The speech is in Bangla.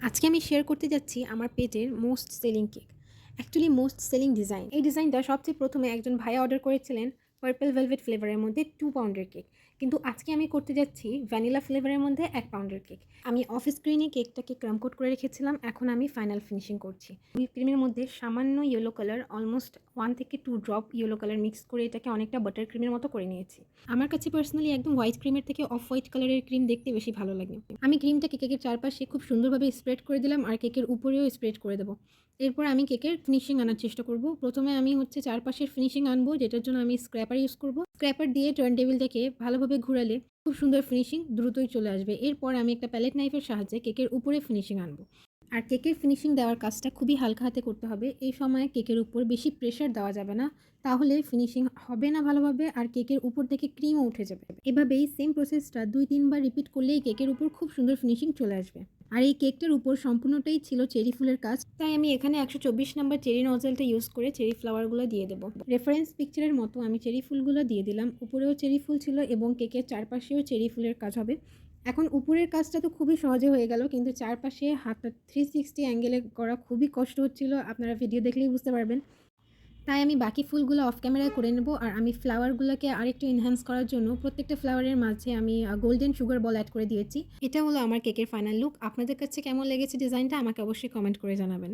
আজকে আমি শেয়ার করতে যাচ্ছি আমার পেজের most selling cake. Actually most selling design. এই ডিজাইনটা সবচেয়ে ১ম এ একজন ভাইয়া অর্ডার করেছিলেন পার্পল ভেলভেট ফ্লেভারের মধ্যে ২ পাউন্ডের কেক। কিন্তু আজকে আমি করতে যাচ্ছি ভ্যানিলা ফ্লেভারের মধ্যে ১ পাউন্ডের কেক। আমি অফ স্ক্রিনে কেকটাকে ক্রাম কোট করে রেখেছিলাম। এখন আমি ফাইনাল ফিনিশিং করছি। হুইপ ক্রিমের মধ্যে সামান্য ইয়েলো কালার অলমোস্ট 1 থেকে 2 ড্রপ ইয়েলো কালার মিক্স করে এটাকে অনেকটা বাটার ক্রিমের মতো করে নিয়েছি। আমার কাছে পার্সোনালি একদম হোয়াইট ক্রিমের থেকে অফ হোয়াইট কালারের ক্রিম দেখতে বেশি ভালো লাগে। আমি ক্রিমটাকে কেকের চারপাশে খুব সুন্দরভাবে স্প্রেড করে দিলাম আর কেকের উপরেও স্প্রেড করে দেবো। এরপর আমি কেকের ফিনিশিং আনার চেষ্টা করব। প্রথমে আমি চারপাশের ফিনিশিং আনবো, যেটার জন্য আমি স্ক্র্যাপার ইউজ করব। স্ক্র্যাপার দিয়ে টার্ন টেবিলটাকে ভালোভাবে ঘুরালে খুব সুন্দর ফিনিশিং দ্রুতই চলে আসবে। এরপর আমি একটা প্যালেট নাইফের সাহায্যে কেকের উপরে ফিনিশিং আনবো। আর কেকের ফিনিশিং দেওয়ার কাজটা খুবই হালকা হাতে করতে হবে। এই সময় কেকের উপর বেশি প্রেশার দেওয়া যাবে না, তাহলে ফিনিশিং হবে না ভালোভাবে আর কেকের উপর থেকে ক্রিমও উঠে যাবে। এভাবেই সেম প্রসেসটা ২-৩ বার রিপিট করলেই কেকের উপর খুব সুন্দর ফিনিশিং চলে আসবে। আর এই কেকটার উপর সম্পূর্ণটাই ছিল চেরি ফুলের কাজ, তাই আমি এখানে ১২৪ নাম্বার চেরি নজেলটা ইউজ করে চেরি ফ্লাওয়ারগুলো দিয়ে দেবো। রেফারেন্স পিকচারের মতো আমি চেরি ফুলগুলো দিয়ে দিলাম। উপরেও চেরি ফুল ছিল এবং কেকের চারপাশেও চেরি ফুলের কাজ হবে। এখন উপরের কাজটা তো খুবই সহজে হয়ে গেল, কিন্তু চারপাশে হাতটা 360 অ্যাঙ্গেলে করা খুবই কষ্ট হচ্ছিল। আপনারা ভিডিও দেখলেই বুঝতে পারবেন। তাই আমি বাকি ফুলগুলো অফ ক্যামেরায় করে নেব। আর আমি ফ্লাওয়ারগুলোকে আরেকটু এনহ্যান্স করার জন্য প্রত্যেকটা ফ্লাওয়ারের মাঝে আমি গোল্ডেন সুগার বল অ্যাড করে দিয়েছি। এটা হলো আমার কেকের ফাইনাল লুক। আপনাদের কাছে কেমন লেগেছে ডিজাইনটা আমাকে অবশ্যই কমেন্ট করে জানাবেন।